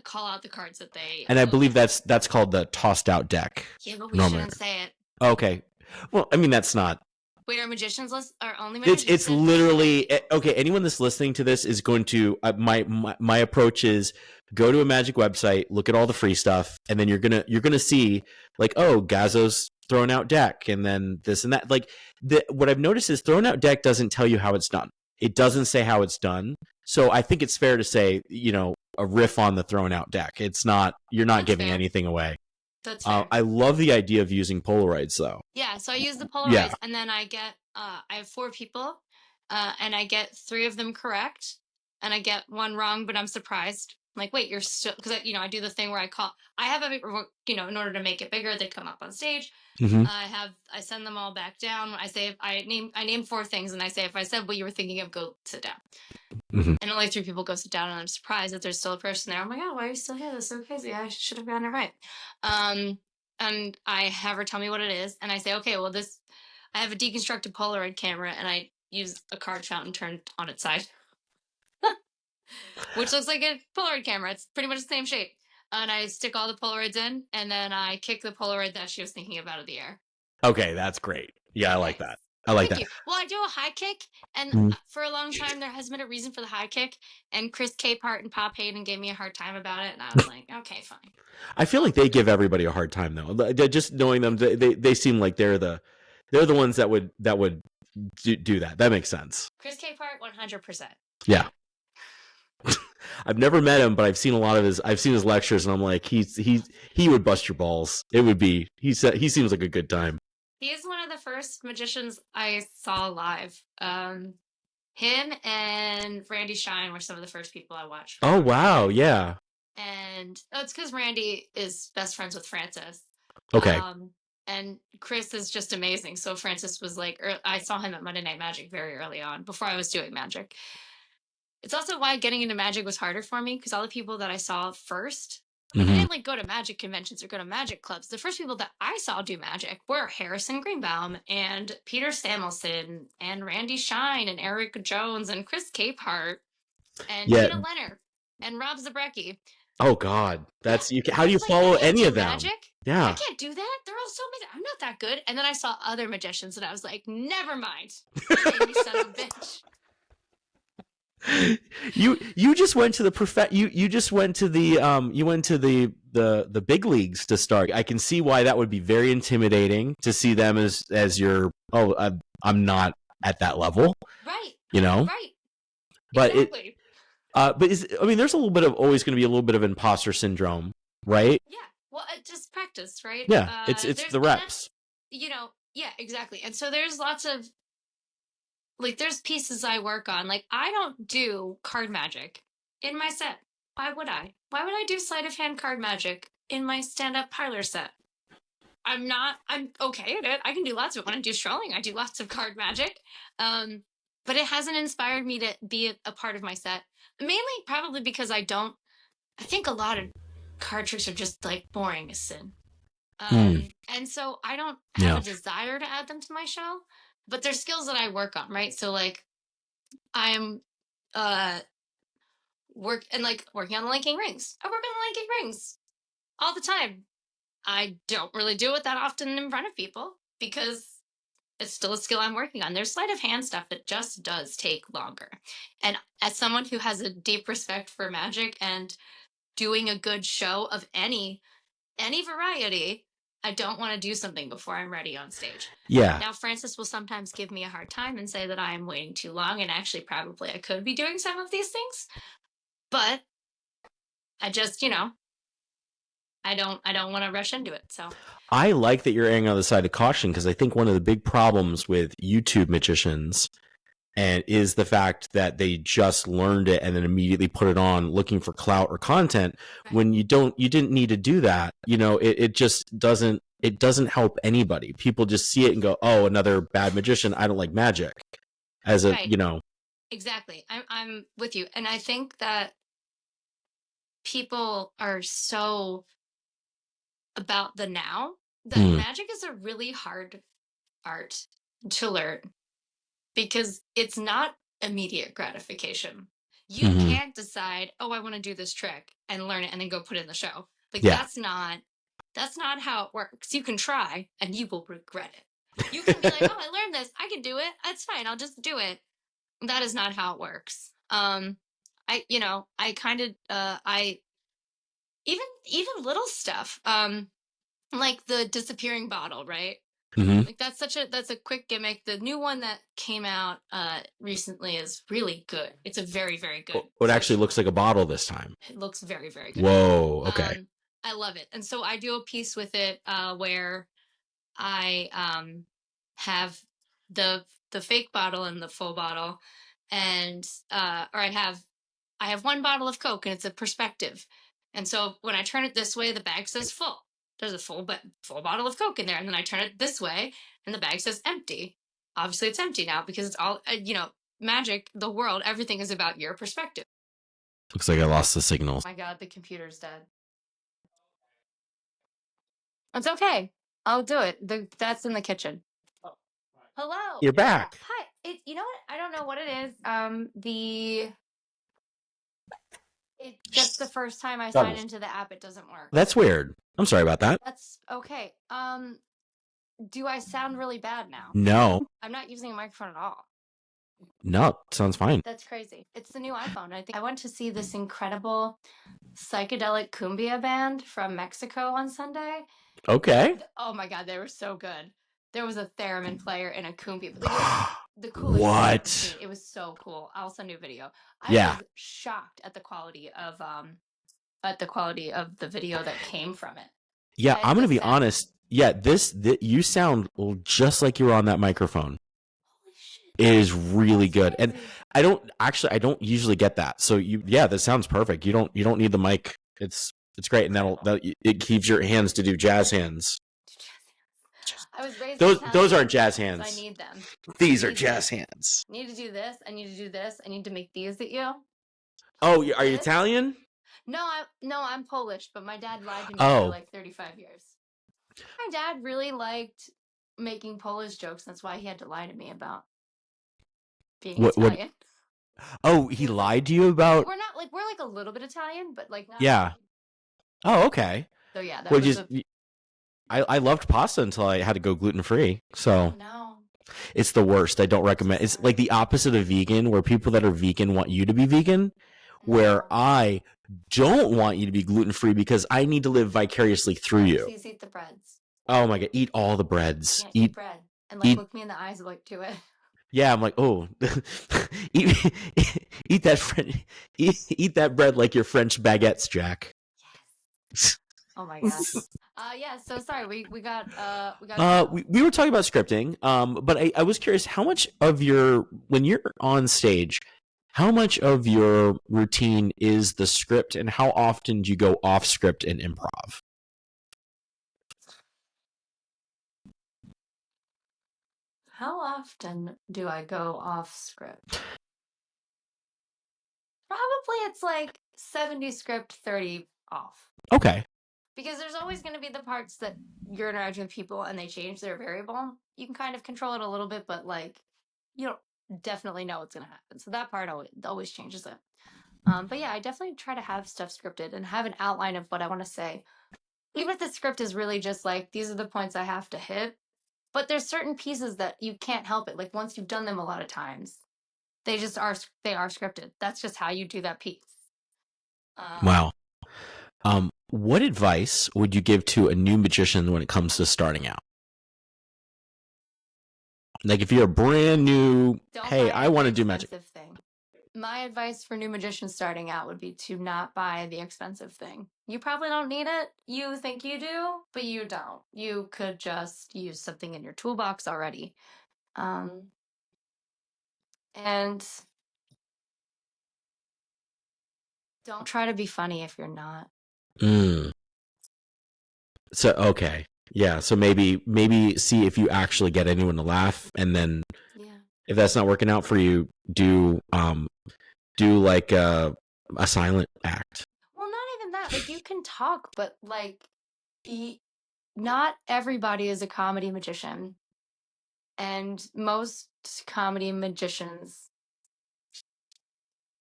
S2: call out the cards that they.
S1: And I believe that's called the tossed out deck.
S2: Yeah, but we shouldn't say it.
S1: Okay. Well, I mean, that's not.
S2: Wait, are magicians are only magicians?
S1: It's literally okay. Anyone that's listening to this is going to my approach is go to a magic website, look at all the free stuff, and then you're gonna see like, oh, Gazzo's thrown out deck, and then this and that. Like what I've noticed is thrown out deck doesn't tell you how it's done. It doesn't say how it's done. So I think it's fair to say, a riff on the thrown out deck. It's not, you're not giving anything away.
S2: That's fair.
S1: I love the idea of using Polaroids though.
S2: Yeah, so I use the Polaroids and then I get I have 4 people and I get 3 of them correct and I get 1 wrong, but I'm surprised. I'm like, wait, you're still, because I do the thing where I have in order to make it bigger, they come up on stage.
S1: Mm-hmm.
S2: I send them all back down. I say I name 4 things and I say if I said what you were thinking of, go sit down. Mm-hmm. And only 3 people go sit down, and I'm surprised that there's still a person there. I'm like, oh, why are you still here? That's so crazy. I should have gotten it right. And I have her tell me what it is, and I say, okay, well, I have a deconstructed Polaroid camera, and I use a card fountain turned on its side, which looks like a Polaroid camera. It's pretty much the same shape. And I stick all the Polaroids in, and then I kick the Polaroid that she was thinking about of the air.
S1: Okay, that's great. Yeah, I like that. I like that.
S2: Well, I do a high kick, and for a long time there hasn't been a reason for the high kick. And Chris Capehart and Pop Hayden gave me a hard time about it, and I was like, okay, fine.
S1: I feel like they give everybody a hard time though. Just knowing them, they seem like they're the ones that would do that. That makes sense.
S2: Chris Capehart, 100%.
S1: Yeah. I've never met him, but I've seen his lectures, and I'm like, he would bust your balls. It would be, he seems like a good time.
S2: He is one of the first magicians I saw live. Him and Randy Shine were some of the first people I watched.
S1: Oh, wow. Yeah.
S2: And it's because Randy is best friends with Francis.
S1: Okay.
S2: And Chris is just amazing. So Francis was like, I saw him at Monday Night Magic very early on, before I was doing magic. It's also why getting into magic was harder for me, because all the people that I saw first, I didn't go to magic conventions or go to magic clubs. The first people that I saw do magic were Harrison Greenbaum and Peter Samuelson and Randy Shine and Eric Jones and Chris Capehart and Tina Leonard and Rob Zabrecki.
S1: Oh God, how do you follow any of them?
S2: Magic? Yeah, I can't do that. They're all so amazing. I'm not that good. And then I saw other magicians, and I was like, never mind. You son of a bitch.
S1: You just went to the you just went to the big leagues to start. I can see why that would be very intimidating to see them as your I'm not at that level,
S2: right?
S1: Right. But
S2: exactly.
S1: there's always going to be a little bit of imposter syndrome, right?
S2: Yeah. Well, just practice, right?
S1: Yeah. It's the reps.
S2: Yeah, exactly. And so there's lots of there's pieces I work on. I don't do card magic in my set. Why would I? Why would I do sleight of hand card magic in my stand-up parlor set? I'm okay at it. I can do lots of it. When I do strolling, I do lots of card magic. But it hasn't inspired me to be a part of my set. Mainly probably because I think a lot of card tricks are just boring as sin. And so I don't have a desire to add them to my show. But they're skills that I work on, right? So I'm working on the linking rings. I work on the linking rings all the time. I don't really do it that often in front of people because it's still a skill I'm working on. There's sleight of hand stuff that just does take longer. And as someone who has a deep respect for magic and doing a good show of any variety, I don't want to do something before I'm ready on stage.
S1: Yeah.
S2: Now, Francis will sometimes give me a hard time and say that I am waiting too long, and actually, probably I could be doing some of these things, but I just, I don't want to rush into it. So
S1: I like that you're erring on the side of caution, because I think one of the big problems with YouTube magicians is the fact that they just learned it and then immediately put it on looking for clout or content, when you didn't need to do that. It just doesn't help anybody. People just see it and go, oh, another bad magician. I don't like magic.
S2: Right. Exactly. I'm with you. And I think that people are so about the now that magic is a really hard art to learn, because it's not immediate gratification. You can't decide, oh, I want to do this trick and learn it and then go put it in the show. Like, that's not how it works. You can try and you will regret it. You can be like, oh, I learned this, I can do it, that's fine, I'll just do it. That is not how it works. I kind of I even little stuff, like the disappearing bottle, right? Like, that's a quick gimmick. The new one that came out recently is really good. It's a very, very good.
S1: It actually looks like a bottle this time.
S2: It looks very, very good.
S1: Whoa, okay.
S2: I love it. And so I do a piece with it where I have the fake bottle and the full bottle, and or I have one bottle of Coke, and it's a perspective. And so when I turn it this way, the bag says full. There's a full bottle of Coke in there. And then I turn it this way, and the bag says empty. Obviously, it's empty now, because it's all, magic, the world, everything is about your perspective.
S1: Looks like I lost the signal.
S2: Oh my God, the computer's dead. It's okay. I'll do it. That's in the kitchen. Hello.
S1: You're back.
S2: Hi. You know what? I don't know what it is. That's the first time I sign into the app, it doesn't work.
S1: That's weird. I'm sorry about that.
S2: That's okay. Do I sound really bad now?
S1: No.
S2: I'm not using a microphone at all.
S1: No, sounds fine.
S2: That's crazy. It's the new iPhone. I think I went to see this incredible psychedelic cumbia band from Mexico on Sunday.
S1: Okay.
S2: Oh my God, they were so good. There was a theremin player and a cumbia. The coolest.
S1: What?
S2: It was so cool. I'll send you a video. I was shocked at the quality of the video that came from it.
S1: Yeah, I'm gonna be honest. Yeah, you sound just like you were on that microphone.
S2: Holy shit!
S1: It is really good, and I don't usually get that. So that sounds perfect. You don't need the mic. It's great, and it keeps your hands to do jazz hands.
S2: I was raised
S1: those aren't jazz hands.
S2: So I need them.
S1: These are jazz hands.
S2: I need to do this. I need to do this. I need to make these at you.
S1: Oh, are you Italian?
S2: No, I'm Polish, but my dad lied to me for like 35 years. My dad really liked making Polish jokes. That's why he had to lie to me about being Italian.
S1: Oh, he lied to you about?
S2: We're like a little bit Italian, but like not.
S1: Yeah. Really. Oh, okay.
S2: So yeah, that was
S1: I loved pasta until I had to go gluten-free. So
S2: no.
S1: It's the worst. I don't recommend. It's like the opposite of vegan, where people that are vegan want you to be vegan, where I don't want you to be gluten-free because I need to live vicariously through you.
S2: Please eat the breads.
S1: Oh my God, eat all the breads.
S2: Yeah, eat bread and look me in the eyes, like, do it.
S1: Yeah, I'm like, oh, eat that bread like your French baguettes, Jack.
S2: Yes. Oh my gosh. Yeah. So sorry, we got.
S1: We were talking about scripting. But I was curious, how much of when you're on stage, how much of your routine is the script, and how often do you go off script and improv?
S2: How often do I go off script? Probably it's like 70 script, 30 off.
S1: Okay.
S2: Because there's always going to be the parts that you're interacting with people and they change their variable. You can kind of control it a little bit, but like you don't definitely know what's going to happen. So that part always changes it. But yeah, I definitely try to have stuff scripted and have an outline of what I want to say. Even if the script is really just like, these are the points I have to hit. But there's certain pieces that you can't help it. Like once you've done them a lot of times, they are scripted. That's just how you do that piece.
S1: Wow. What advice would you give to a new magician when it comes to starting out? Like if you're a brand new, hey, I want to do magic.
S2: Thing. My advice for new magicians starting out would be to not buy the expensive thing. You probably don't need it. You think you do, but you don't. You could just use something in your toolbox already. And don't try to be funny if you're not.
S1: So, okay. Yeah, so maybe see if you actually get anyone to laugh, and then if that's not working out for you, do like a silent act.
S2: Well, not even that. Like, you can talk, but like not everybody is a comedy magician. And most comedy magicians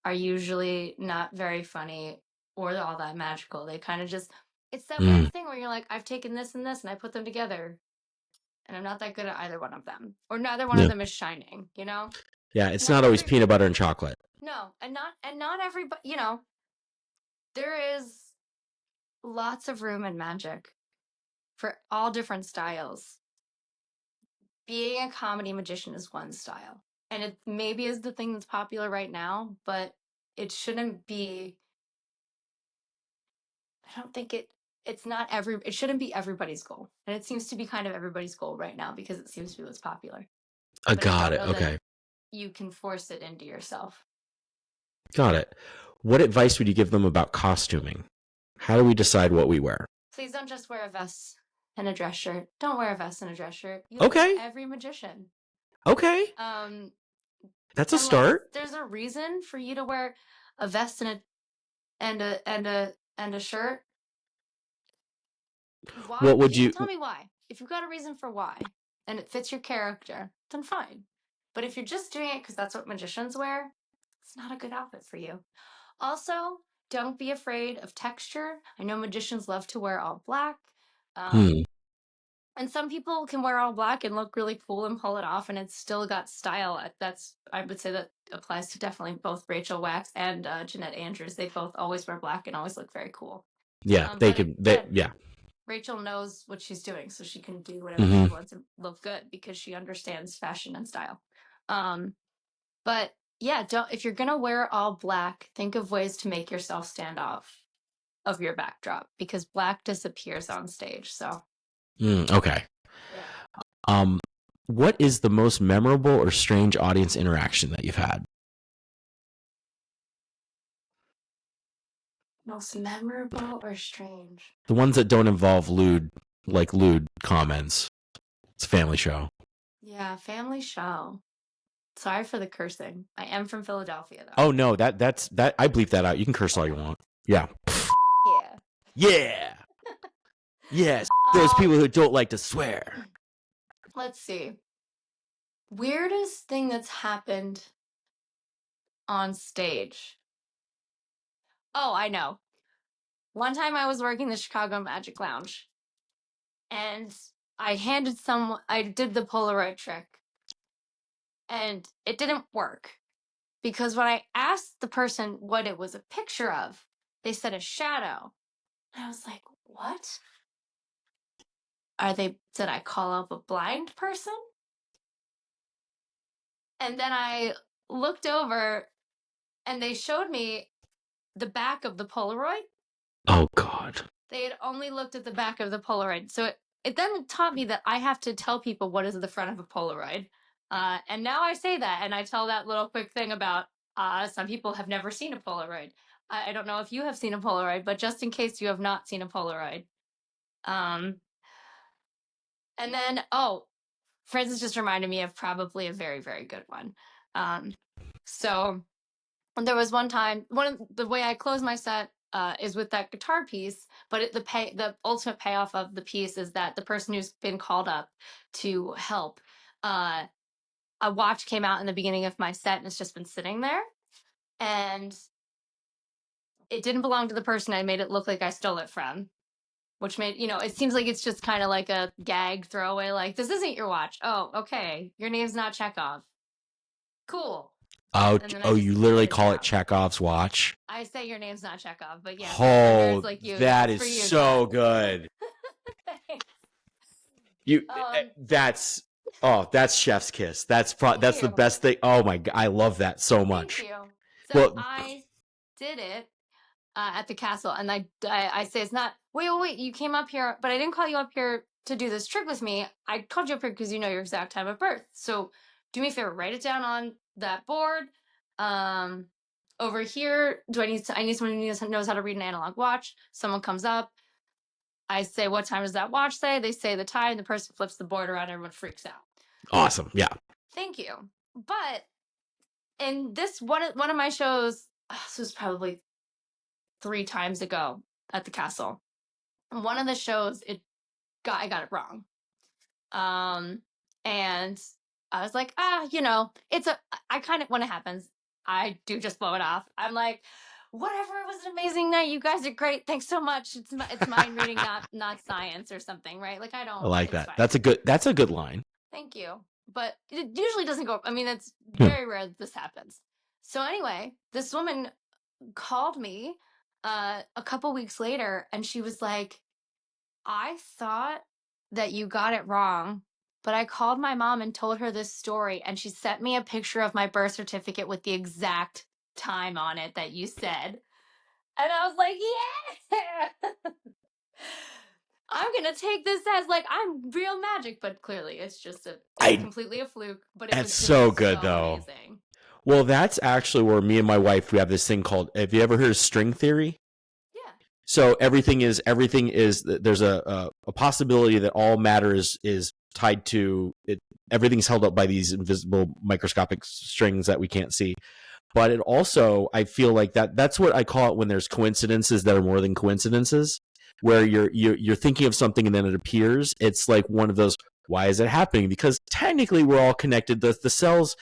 S2: are usually not very funny or all that magical. They kind of just, it's that weird thing where you're like, I've taken this and this and I put them together, and I'm not that good at either one of them, or neither one of them is shining, you know?
S1: Yeah, it's not always peanut butter and chocolate.
S2: No, and not everybody, you know, there is lots of room in magic for all different styles. Being a comedy magician is one style, and it maybe is the thing that's popular right now, but it shouldn't be. I don't think it's not it shouldn't be everybody's goal, and it seems to be kind of everybody's goal right now because it seems to be what's popular.
S1: Got it. Okay.
S2: You can force it into yourself.
S1: Got it. What advice would you give them about costuming? How do we decide what we wear?
S2: Please don't just wear a vest and a dress shirt. Don't wear a vest and a dress shirt. You
S1: okay.
S2: Every magician.
S1: Okay. That's a start.
S2: There's a reason for you to wear a vest and a shirt. Why? What would you tell me why? If you've got a reason for why and it fits your character, then fine. But if you're just doing it because that's what magicians wear, it's not a good outfit for you. Also, don't be afraid of texture. I know magicians love to wear all black. And some people can wear all black and look really cool and pull it off, and it's still got style. I would say that applies to definitely both Rachel Wax and Jeanette Andrews. They both always wear black and always look very cool.
S1: Yeah, yeah.
S2: Rachel knows what she's doing, so she can do whatever she wants and look good because she understands fashion and style. But yeah, if you're gonna wear all black, think of ways to make yourself stand off of your backdrop because black disappears on stage. So.
S1: Okay. Yeah. What is the most memorable or strange audience interaction that you've had?
S2: Most memorable or strange?
S1: The ones that don't involve lewd comments. It's a family show.
S2: Yeah, family show. Sorry for the cursing. I am from Philadelphia, though.
S1: Oh no, that's I bleep that out. You can curse all you want. Yeah.
S2: Yeah.
S1: Yeah. Yes, those people who don't like to swear.
S2: Let's see. Weirdest thing that's happened on stage. Oh, I know. One time I was working the Chicago Magic Lounge, and I did the Polaroid trick, and it didn't work. Because when I asked the person what it was a picture of, they said a shadow. And I was like, what? Did I call up a blind person? And then I looked over and they showed me the back of the Polaroid.
S1: Oh, God.
S2: They had only looked at the back of the Polaroid. So it then taught me that I have to tell people what is the front of a Polaroid. And now I say that, and I tell that little quick thing about some people have never seen a Polaroid. I don't know if you have seen a Polaroid, but just in case you have not seen a Polaroid. And then, Francis just reminded me of probably a very, very good one. So there was one time, the way I close my set is with that guitar piece, but the ultimate payoff of the piece is that the person who's been called up to help, a watch came out in the beginning of my set and it's just been sitting there. And it didn't belong to the person I made it look like I stole it from. Which made, it seems like it's just kind of like a gag throwaway, like, this isn't your watch. Oh, okay. Your name's not Chekhov. Cool.
S1: Oh,
S2: And then
S1: you literally call it Chekhov's watch?
S2: I say your name's not Chekhov, but yeah.
S1: Oh,
S2: like you,
S1: that is so good. That's chef's kiss. That's the best thing. Oh my God, I love that so much.
S2: Thank you. So I did it at the castle, and I say it's not. Wait! You came up here, but I didn't call you up here to do this trick with me. I called you up here because you know your exact time of birth. So do me a favor, write it down on that board. Over here, I need someone who knows how to read an analog watch. Someone comes up. I say, what time does that watch say? They say the time. The person flips the board around. Everyone freaks out.
S1: Awesome. Yeah.
S2: Thank you. But in this one of my shows, this was probably 3 times ago at the castle. One of the shows, I got it wrong. And I was like, I kind of, when it happens, I do just blow it off. I'm like, whatever, it was an amazing night. You guys are great. Thanks so much. It's mind reading, not science or something, right? Like, I like that.
S1: Fine. That's a good line.
S2: Thank you. But it usually doesn't go, I mean, it's very rare that this happens. So anyway, this woman called me a couple weeks later, and she was like, I thought that you got it wrong, but I called my mom and told her this story, and she sent me a picture of my birth certificate with the exact time on it that you said. And I was like, yeah! I'm going to take this as like, I'm real magic, but clearly it's just completely a fluke. But it was
S1: so good, though.
S2: Amazing.
S1: Well, that's actually where me and my wife, we have this thing called, have you ever heard of string theory?
S2: Yeah.
S1: So everything is, there's a possibility that all matter is tied to it. Everything's held up by these invisible microscopic strings that we can't see. But it also, I feel like that's what I call it when there's coincidences that are more than coincidences, where you're thinking of something and then it appears. It's like one of those, why is it happening? Because technically we're all connected. The cells,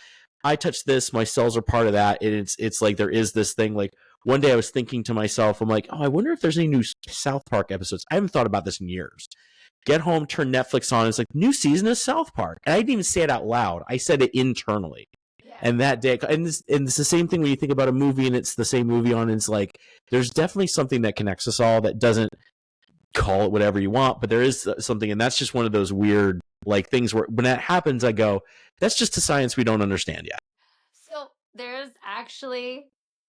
S1: I touch this, my cells are part of that. And it's like there is this thing. Like one day I was thinking to myself, I'm like, oh, I wonder if there's any new South Park episodes. I haven't thought about this in years. Get home, turn Netflix on. It's like, new season of South Park. And I didn't even say it out loud. I said it internally. Yeah. And that day, and it's the same thing when you think about a movie and it's the same movie on. And it's like, there's definitely something that connects us all that doesn't call it whatever you want, but there is something. And that's just one of those weird like things where when that happens, I go, that's just a science we don't understand yet.
S2: So there's actually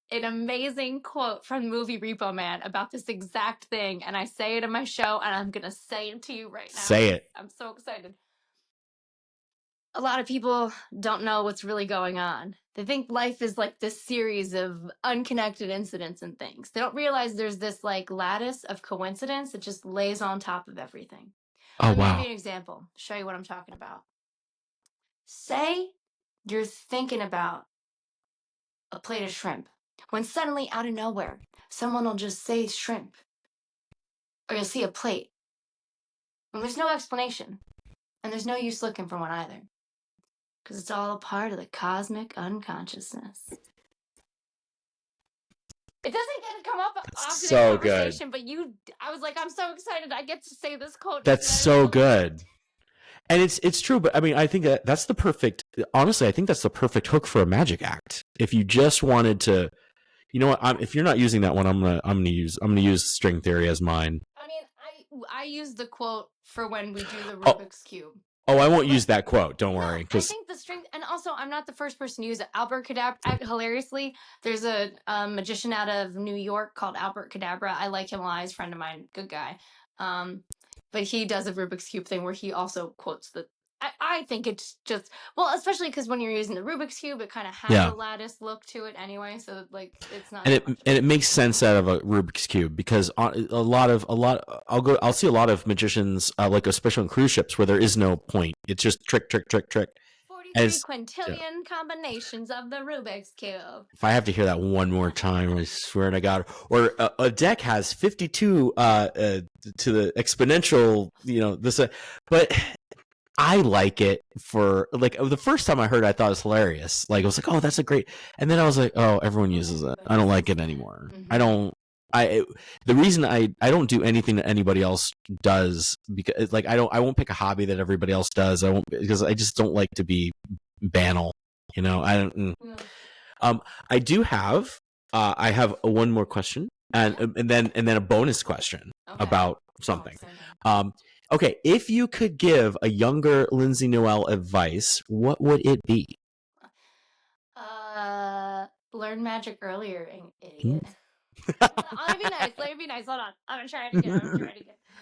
S2: an amazing quote from the movie Repo Man about this exact thing, and I say it in my show, and I'm gonna say it to you right now.
S1: Say it.
S2: I'm so excited. A lot of people don't know what's really going on. They think life is like this series of unconnected incidents and things. They don't realize there's this like lattice of coincidence that just lays on top of everything.
S1: Oh,
S2: Let me
S1: wow.
S2: give you an example. Show you what I'm talking about. Say you're thinking about a plate of shrimp, when suddenly out of nowhere, someone will just say shrimp. Or you'll see a plate. And there's no explanation. And there's no use looking for one either. Because it's all a part of the cosmic unconsciousness. It doesn't get to come up often in conversation, but I was like, I'm so excited I get to say this quote.
S1: That's so good. And it's true, but I mean, I think that's the perfect, honestly, I think that's the perfect hook for a magic act. If you just wanted to, you know what, if you're not using that one, I'm gonna use string theory as mine.
S2: I mean, I use the quote for when we do the Rubik's Cube.
S1: Oh, I won't use that quote. Don't worry.
S2: I think the string, and also I'm not the first person to use it. Albert Cadabra, hilariously, there's a magician out of New York called Albert Cadabra. I like him a lot. He's a friend of mine, good guy. But he does a Rubik's Cube thing where he also quotes the. I think it's just, well, especially because when you're using the Rubik's Cube, it kind of has a lattice look to it anyway, so like it's not.
S1: And it makes sense out of a Rubik's Cube because I'll see a lot of magicians like especially on cruise ships where there is no point. It's just trick. 43
S2: quintillion combinations of the Rubik's Cube.
S1: If I have to hear that one more time, I swear to God. Or a deck has 52 to the exponential, but I like it for like the first time I heard it, I thought it was hilarious. Like I was like, oh, that's a great. And then I was like, oh, everyone uses it. I don't like it anymore. Mm-hmm. The reason I don't do anything that anybody else does because like I won't pick a hobby that everybody else does. Because I just don't like to be banal. I don't. I do have I have one more question and then a bonus question about something. Okay, if you could give a younger Lindsey Noel advice, what would it be?
S2: Learn magic earlier, idiot. Let me be nice. Let me be nice. Hold on. I'm trying again.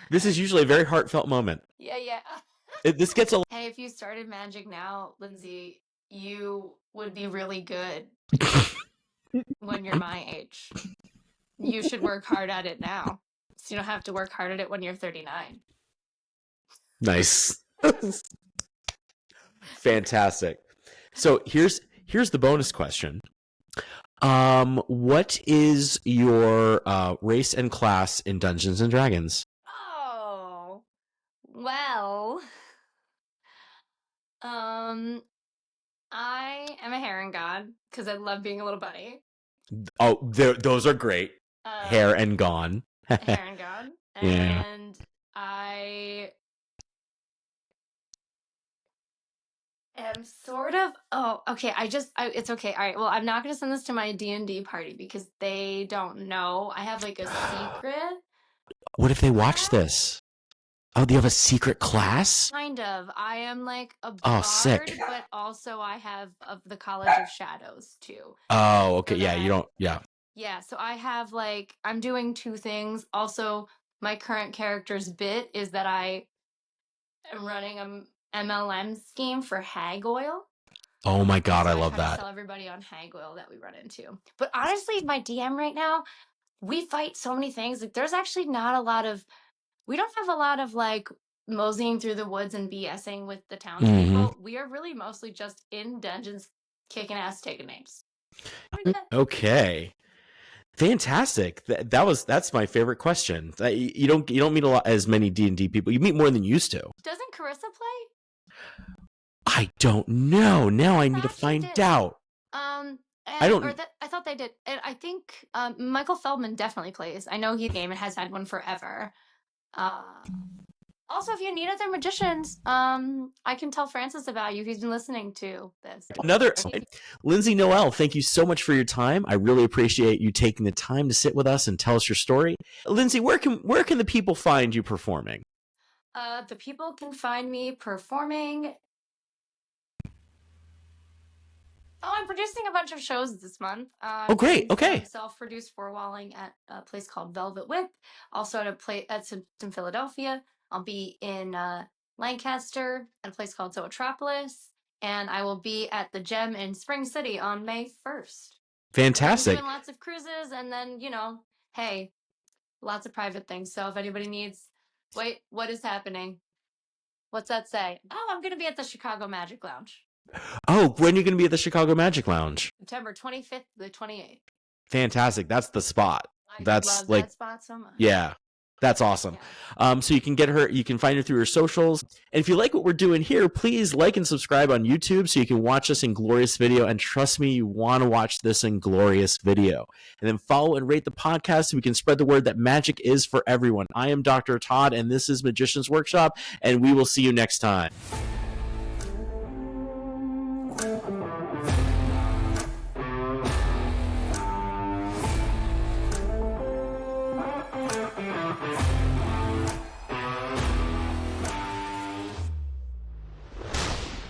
S1: This is usually a very heartfelt moment.
S2: Yeah.
S1: This gets a.
S2: Hey, if you started magic now, Lindsay, you would be really good when you're my age. You should work hard at it now, so you don't have to work hard at it when you're 39.
S1: Nice. Fantastic. So here's the bonus question. What is your race and class in Dungeons and Dragons?
S2: Oh, well, I am a heron god because I love being a little bunny.
S1: Oh, those are great. Hair and gone.
S2: Heron god, and I am sort of. Oh, okay. It's okay. All right. Well, I'm not gonna send this to my D&D party because they don't know. I have like a secret.
S1: What if they watch this? Oh, do you have a secret class?
S2: Kind of. I am like a
S1: Oh,
S2: bard,
S1: sick.
S2: but also I have the College of Shadows too.
S1: Oh, okay.
S2: So
S1: Yeah, you don't. Yeah.
S2: Yeah, so I have like I'm doing two things. Also, my current character's bit is that I am running a MLM scheme for hag oil.
S1: Oh my God, I love
S2: try
S1: that.
S2: to sell everybody on hag oil that we run into. But honestly, my DM right now, we fight so many things. Like, there's actually not a lot of. We don't have a lot of like moseying through the woods and BSing with the townspeople. We are really mostly just in dungeons, kicking ass, taking names.
S1: Okay. Fantastic. That's my favorite question. You don't meet as many D&D people. You meet more than you used to.
S2: Doesn't Carissa play?
S1: I don't know. Now I need to find out.
S2: I thought they did. And I think Michael Feldman definitely plays. I know he's game and has had one forever. Also, if you need other magicians, I can tell Francis about you. He's been listening to this.
S1: Lindsey Noel, thank you so much for your time. I really appreciate you taking the time to sit with us and tell us your story. Lindsay, where can the people find you performing?
S2: The people can find me performing. Oh, I'm producing a bunch of shows this month.
S1: Oh, great. Okay.
S2: Self-produced four-walling at a place called Velvet Whip. Also in Philadelphia. I'll be in Lancaster at a place called Zootropolis. And I will be at the Gem in Spring City on May 1st.
S1: Fantastic.
S2: I'm doing lots of cruises and then, hey, lots of private things. So if anybody needs, wait, what is happening? What's that say? Oh, I'm going to be at the Chicago Magic Lounge.
S1: Oh, when are you going to be at the Chicago Magic Lounge?
S2: September 25th to the 28th.
S1: Fantastic. That's the spot.
S2: I love that spot so much.
S1: Yeah. That's awesome. Yeah. So you can find her through her socials. And if you like what we're doing here, please like and subscribe on YouTube so you can watch us in glorious video. And trust me, you want to watch this in glorious video. And then follow and rate the podcast so we can spread the word that magic is for everyone. I am Dr. Todd, and this is Magician's Workshop, and we will see you next time.